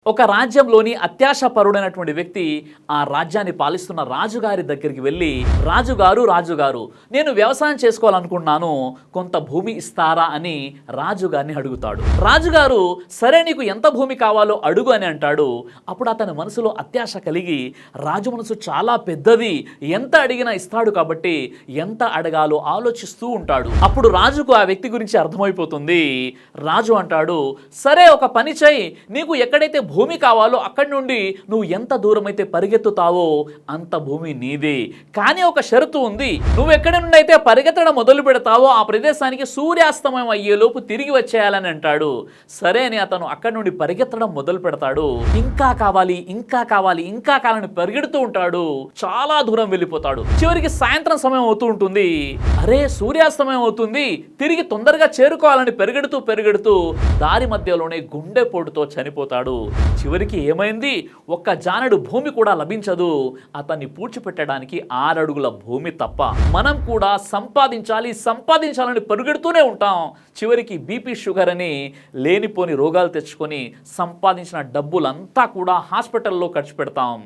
ఒక రాజ్యంలోని అత్యాశపరుడైనటువంటి వ్యక్తి ఆ రాజ్యాన్ని పాలిస్తున్న రాజుగారి దగ్గరికి వెళ్ళి, రాజుగారు నేను వ్యవసాయం చేసుకోవాలనుకుంటున్నాను, కొంత భూమి ఇస్తారా అని రాజుగారిని అడుగుతాడు. రాజుగారు సరే నీకు ఎంత భూమి కావాలో అడుగు అని అంటాడు. అప్పుడు అతని మనసులో అత్యాశ కలిగి, రాజు మనసు చాలా పెద్దది, ఎంత అడిగినా ఇస్తాడు కాబట్టి ఎంత అడగాలో ఆలోచిస్తూ ఉంటాడు. అప్పుడు రాజుకు ఆ వ్యక్తి గురించి అర్థమైపోతుంది. రాజు అంటాడు, సరే ఒక పని చేయి, నీకు ఎక్కడైతే భూమి కావాలో అక్కడి నుండి నువ్వు ఎంత దూరం అయితే పరిగెత్తుతావో అంత భూమి నీదే. కానీ ఒక షరతు ఉంది, నువ్వు ఎక్కడి నుండి అయితే పరిగెత్తడం మొదలు పెడతావో ఆ ప్రదేశానికి సూర్యాస్తమయం అయ్యేలోపు తిరిగి వచ్చేయాలని అంటాడు. సరే అని అతను అక్కడి నుండి పరిగెత్తడం మొదలు పెడతాడు. ఇంకా కావాలని పరిగెడుతూ ఉంటాడు. చాలా దూరం వెళ్ళిపోతాడు. చివరికి సాయంత్రం సమయం అవుతూ ఉంటుంది. అరే సూర్యాస్తమయం అవుతుంది, తిరిగి తొందరగా చేరుకోవాలని పరిగెడుతూ దారి మధ్యలోనే గుండెపోటుతో చనిపోతాడు. చివరికి ఏమైంది, ఒక్క జానెడు భూమి కూడా లభించదు అతన్ని పూడ్చిపెట్టడానికి 6 అడుగుల భూమి తప్ప. మనం కూడా సంపాదించాలని పరిగెడుతూనే ఉంటాం. చివరికి బీపీ షుగర్ అని లేనిపోని రోగాలు తెచ్చుకొని సంపాదించిన డబ్బులంతా కూడా హాస్పిటల్లో ఖర్చు పెడతాం.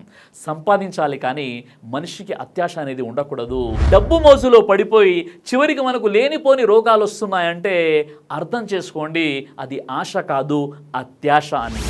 సంపాదించాలి కానీ మనిషికి అత్యాశ అనేది ఉండకూడదు. డబ్బు మోజులో పడిపోయి చివరికి మనకు లేనిపోని రోగాలు వస్తున్నాయంటే అర్థం చేసుకోండి, అది ఆశ కాదు, అత్యాశ అని.